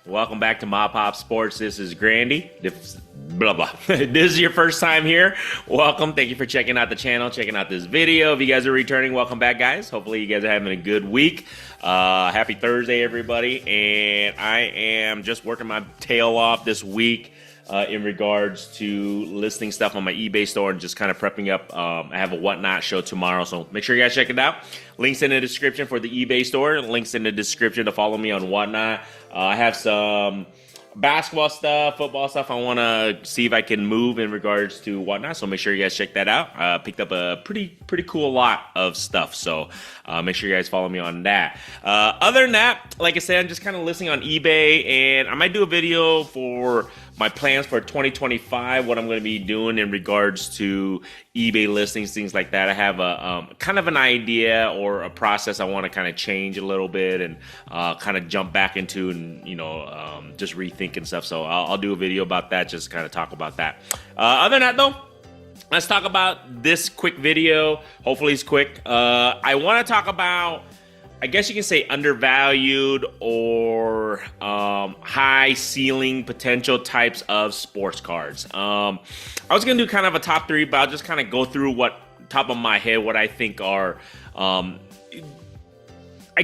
Welcome back to MAPOP Sports. This is Grandy. This is your first time here. Welcome. Thank you for checking out the channel, checking out this video. If you guys are returning, welcome back, guys. Hopefully you guys are having a good week. Happy Thursday, everybody. And I am just working my tail off this week in regards to listing stuff on my eBay store and just kind of prepping up. I have a Whatnot show tomorrow, so make sure you guys check it out. Links in the description for the eBay store. Links in the description to follow me on Whatnot. I have some basketball stuff, football stuff I want to see if I can move in regards to Whatnot, so make sure you guys check that out. Picked up a pretty cool lot of stuff, so make sure you guys follow me on that. Other than that, like I said, I'm just kind of listing on eBay, and I might do a video for my plans for 2025, what I'm going to be doing in regards to eBay listings, things like that. I have a kind of an idea or a process I want to kind of change a little bit and kind of jump back into and, just rethink and stuff. So I'll do a video about that, just kind of talk about that. Other than that, though, let's talk about this quick video. Hopefully it's quick. I want to talk about, I guess you can say, undervalued or high ceiling potential types of sports cards. I was going to do kind of a top three, but I'll just kind of go through what top of my head, what I think are, I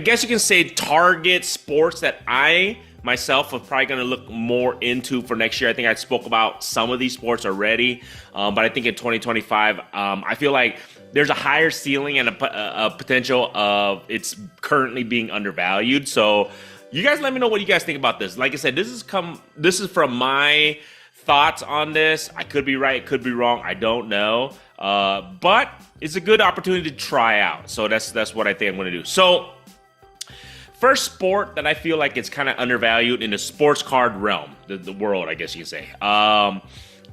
guess you can say, target sports that I myself was probably going to look more into for next year. I think I spoke about some of these sports already, but I think in 2025, I feel like there's a higher ceiling and a potential of it's currently being undervalued. So you guys let me know what you guys think about this. Like I said, this is from my thoughts on this. I could be right, could be wrong. I don't know. But it's a good opportunity to try out. So that's what I think I'm going to do. So first sport that I feel like it's kind of undervalued in the sports card realm, the world, I guess you can say.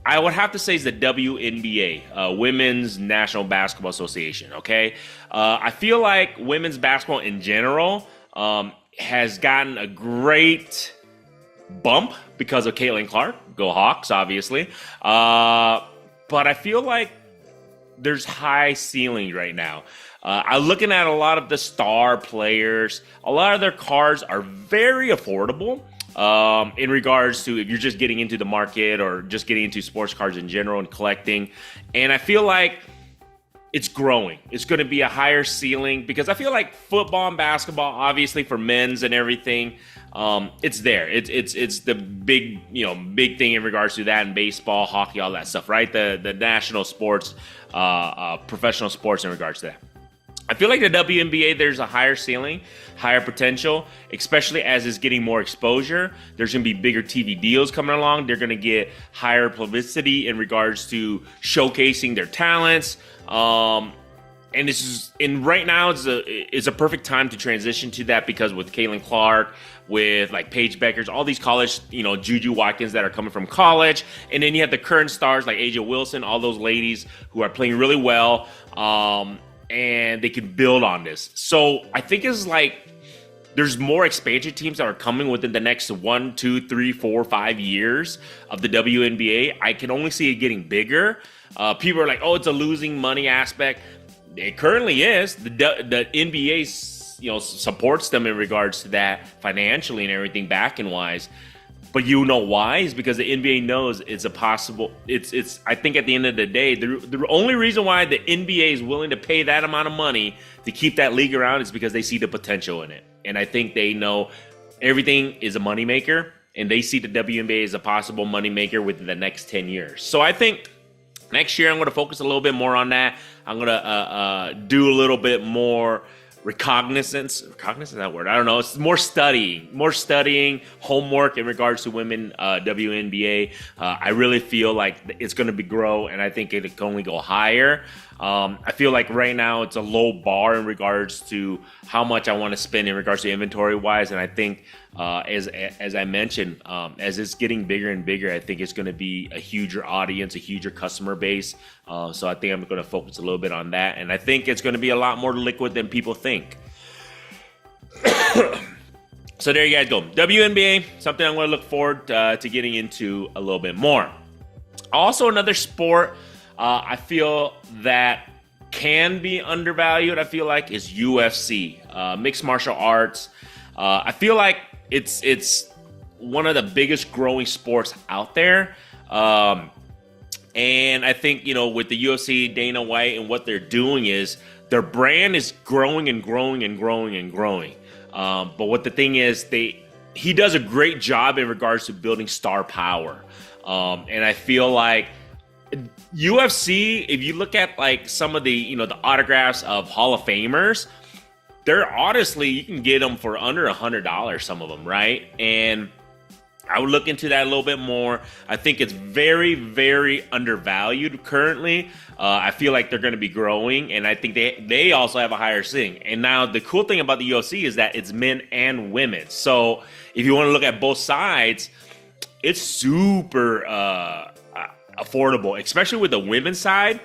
I would have to say is the WNBA, Women's National Basketball Association, okay? I feel like women's basketball in general has gotten a great bump because of Caitlin Clark. Go Hawks, obviously. But I feel like there's high ceilings right now. I'm looking at a lot of the star players. A lot of their cards are very affordable. In regards to if you're just getting into the market or just getting into sports cards in general and collecting. And I feel like it's growing. It's going to be a higher ceiling because I feel like football and basketball, obviously for men's and everything, it's there. It's the big thing in regards to that, and baseball, hockey, all that stuff, right? The national sports, professional sports in regards to that. I feel like the WNBA, there's a higher ceiling, higher potential, especially as it's getting more exposure. There's going to be bigger TV deals coming along. They're going to get higher publicity in regards to showcasing their talents. And right now it's a perfect time to transition to that because with Caitlin Clark, with like Paige Beckers, all these college, Juju Watkins that are coming from college. And then you have the current stars like A'ja Wilson, all those ladies who are playing really well. And they can build on this. So I think it's like there's more expansion teams that are coming within the next 1, 2, 3, 4, 5 years of the WNBA. I can only see it getting bigger. People are like, oh, it's a losing money aspect. It currently is. The NBA supports them in regards to that financially and everything backing wise. But you know why? Is because the NBA knows it's a possible. It's. I think at the end of the day, the only reason why the NBA is willing to pay that amount of money to keep that league around is because they see the potential in it, and I think they know everything is a moneymaker, and they see the WNBA as a possible moneymaker within the next 10 years. So I think next year I'm going to focus a little bit more on that. I'm going to do a little bit more recognizance is that word? I don't know. It's more studying, homework in regards to women WNBA. I really feel like it's going to grow, and I think it can only go higher. I feel like right now it's a low bar in regards to how much I want to spend in regards to inventory wise, and I think as I mentioned, as it's getting bigger and bigger, I think it's going to be a huger audience, a huger customer base. So I think I'm going to focus a little bit on that, and I think it's going to be a lot more liquid than people think. So there you guys go. WNBA, something I'm going to look forward to getting into a little bit more. Also, another sport I feel that can be undervalued, I feel like, is UFC, mixed martial arts. I feel like it's one of the biggest growing sports out there. And I think, with the UFC, Dana White, and what they're doing is their brand is growing and growing and growing and growing. But what the thing is, he does a great job in regards to building star power. And I feel like UFC, if you look at like some of the, the autographs of Hall of Famers, they're honestly, you can get them for under $100, some of them, right? And I would look into that a little bit more. I think it's very, very undervalued currently. I feel like they're going to be growing, and I think they also have a higher ceiling. And now the cool thing about the UFC is that it's men and women. So if you want to look at both sides, it's super affordable, especially with the women's side.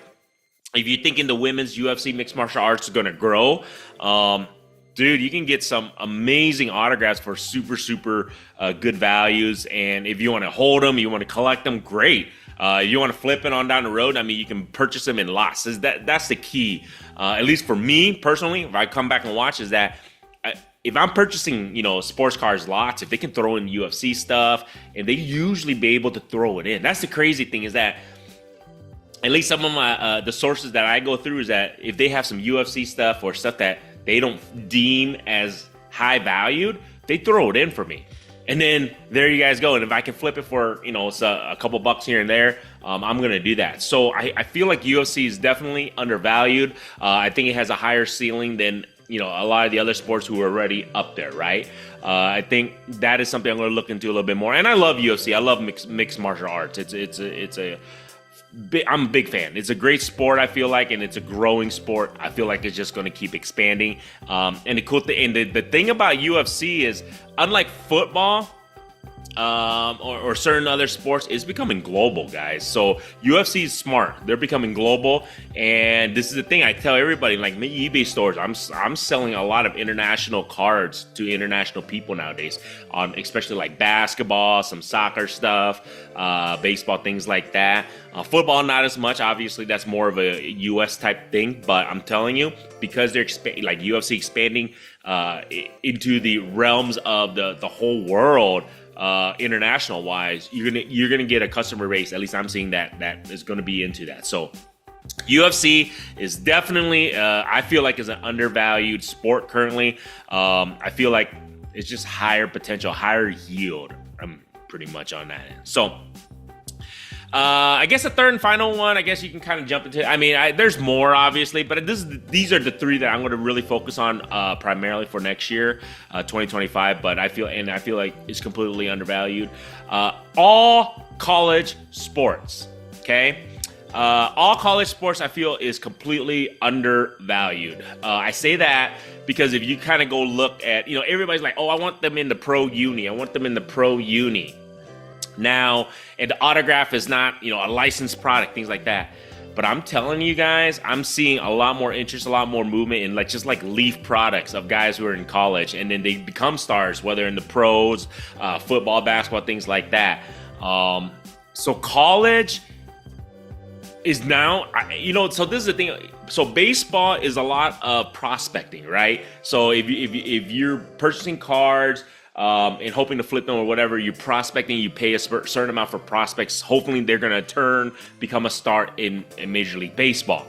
If you're thinking the women's UFC mixed martial arts is going to grow, dude, you can get some amazing autographs for super, super good values. And if you want to hold them, you want to collect them, great. You want to flip it on down the road, I mean, you can purchase them in lots. That's the key. At least for me personally, if I come back and watch, is that if I'm purchasing, sports cards lots, if they can throw in UFC stuff, and they usually be able to throw it in. That's the crazy thing, is that at least some of my the sources that I go through is that if they have some UFC stuff or stuff that they don't deem as high valued, they throw it in for me. And then there you guys go. And if I can flip it for, it's a couple bucks here and there, I'm going to do that. So I feel like UFC is definitely undervalued. I think it has a higher ceiling than, a lot of the other sports who are already up there, right? I think that is something I'm going to look into a little bit more. And I love UFC. I love mixed martial arts. I'm a big fan. It's a great sport, I feel like, and it's a growing sport. I feel like it's just going to keep expanding. And the cool thing, and the thing about UFC is, unlike football or certain other sports, it's becoming global, guys. So UFC is smart. They're becoming global, and this is the thing I tell everybody. Like my eBay stores, I'm selling a lot of international cards to international people nowadays, especially like basketball, some soccer stuff, baseball, things like that. Football, not as much. Obviously, that's more of a U.S. type thing. But I'm telling you, because they're like UFC expanding into the realms of the whole world, international wise, you're gonna get a customer base. At least I'm seeing that is going to be into that. So UFC is definitely, I feel like, is an undervalued sport currently. I feel like it's just higher potential, higher yield. I'm pretty much on that end. So I guess the third and final one, I guess you can kind of jump into. I mean, there's more obviously, but these are the three that I'm going to really focus on primarily for next year, 2025. But I feel like it's completely undervalued. All college sports, okay? All college sports, I feel, is completely undervalued. I say that because if you kind of go look at, everybody's like, oh, I want them in the pro uni. I want them in the pro uni. Now, and the autograph is not, a licensed product, things like that. But I'm telling you guys, I'm seeing a lot more interest, a lot more movement in just leaf products of guys who are in college, and then they become stars, whether in the pros, football, basketball, things like that. So college is now, so this is the thing. So baseball is a lot of prospecting, right? So if you're purchasing cards, and hoping to flip them or whatever, you're prospecting, you pay a certain amount for prospects. Hopefully they're going to become a star in Major League Baseball.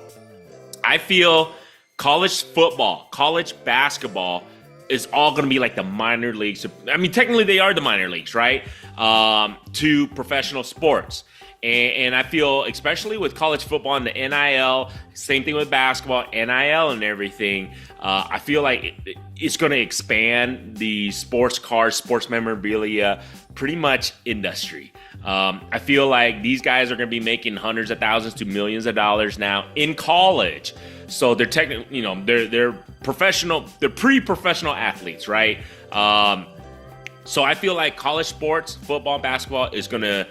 I feel college football, college basketball is all going to be like the minor leagues. I mean, technically they are the minor leagues, right? To professional sports. And I feel, especially with college football and the NIL, same thing with basketball, NIL and everything, I feel like it's going to expand the sports cards, sports memorabilia, pretty much industry. I feel like these guys are going to be making hundreds of thousands to millions of dollars now in college. So they're technically, they're professional, they're pre-professional athletes, right? So I feel like college sports, football, basketball is going to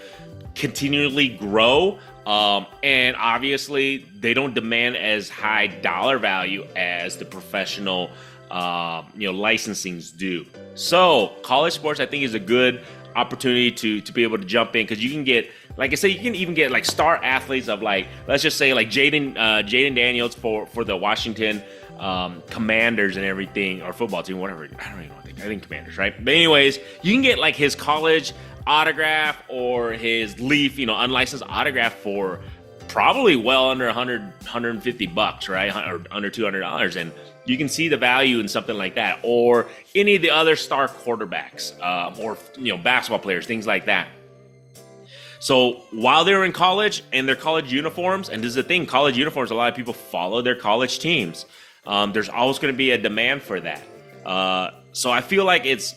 continually grow, and obviously they don't demand as high dollar value as the professional licensings do. So college sports, I think, is a good opportunity to be able to jump in, because you can get, like I said, you can even get star athletes of let's just say Jaden Daniels for the Washington Commanders and everything, or football team, whatever. I don't even know. I think Commanders, right? But anyways, you can get like his college autograph or his Leaf, unlicensed autograph for probably well under 150 bucks, right? Or under $200. And you can see the value in something like that, or any of the other star quarterbacks, or basketball players, things like that. So while they're in college and their college uniforms, and this is the thing, college uniforms, a lot of people follow their college teams. There's always going to be a demand for that. So I feel like it's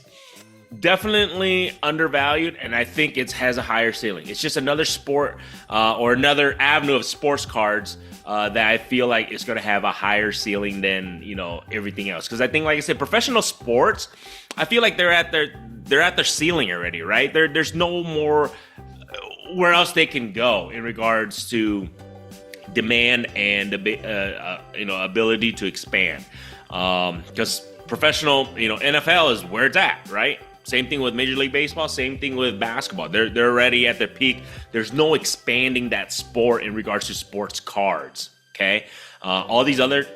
definitely undervalued, and I think it has a higher ceiling. It's just another sport or another avenue of sports cards that I feel like is going to have a higher ceiling than everything else. Because I think, like I said, professional sports, I feel like they're at their ceiling already, right? There's no more where else they can go in regards to demand and ability to expand. Because professional, NFL is where it's at, right? Same thing with Major League Baseball, same thing with basketball. They're already at their peak. There's no expanding that sport in regards to sports cards, okay? All these other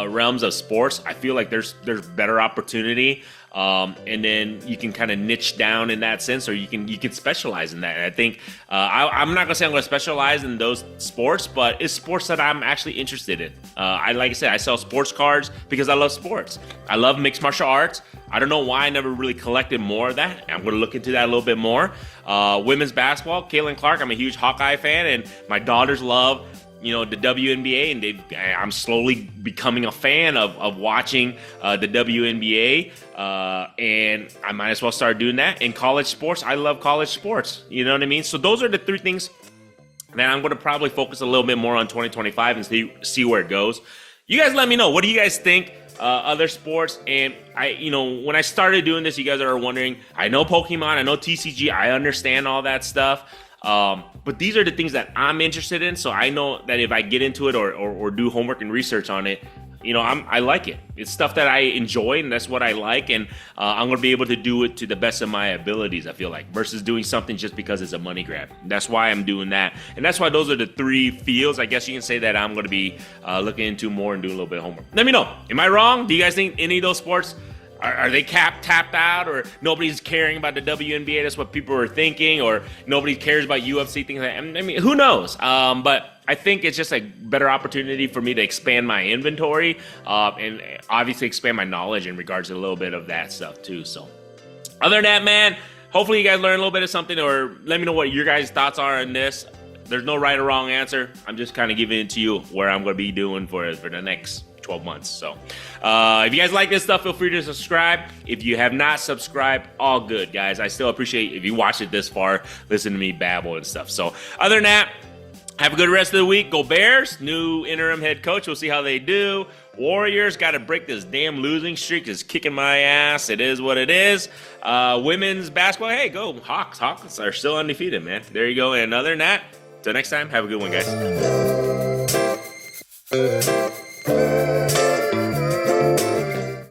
realms of sports, I feel like there's better opportunity, and then you can kind of niche down in that sense, or you can specialize in that. And I think I'm not gonna say I'm gonna specialize in those sports, but it's sports that I'm actually interested in. Like I said, I sell sports cards because I love sports. I love mixed martial arts. I don't know why I never really collected more of that. I'm going to look into that a little bit more. Women's basketball, Caitlin Clark. I'm a huge Hawkeye fan, and my daughters love the WNBA, and I'm slowly becoming a fan of watching the WNBA, and I might as well start doing that. In college sports, I love college sports. You know what I mean? So those are the three things that I'm going to probably focus a little bit more on 2025 and see where it goes. You guys let me know. What do you guys think? Other sports, and when I started doing this, you guys are wondering, I know Pokemon, I know TCG, I understand all that stuff, but these are the things that I'm interested in, so I know that if I get into it or do homework and research on it, I like it. It's stuff that I enjoy, and that's what I like, and I'm going to be able to do it to the best of my abilities, I feel like, versus doing something just because it's a money grab. That's why I'm doing that, and that's why those are the three fields, I guess you can say, that I'm going to be looking into more and doing a little bit of homework. Let me know. Am I wrong? Do you guys think any of those sports, are they tapped out, or nobody's caring about the WNBA? That's what people are thinking, or nobody cares about UFC, things like that. I mean, who knows? But I think it's just a better opportunity for me to expand my inventory, and obviously expand my knowledge in regards to a little bit of that stuff too. So other than that, man, hopefully you guys learn a little bit of something, or let me know what your guys' thoughts are on this. There's no right or wrong answer. I'm just kind of giving it to you where I'm going to be doing for the next 12 months. So if you guys like this stuff, feel free to subscribe. If you have not subscribed, all good, guys. I still appreciate if you watched it this far, listen to me babble and stuff. So other than that, have a good rest of the week. Go Bears. New interim head coach. We'll see how they do. Warriors got to break this damn losing streak. It's kicking my ass. It is what it is. Women's basketball. Hey, go Hawks. Hawks are still undefeated, man. There you go. And other than that, till next time, have a good one, guys.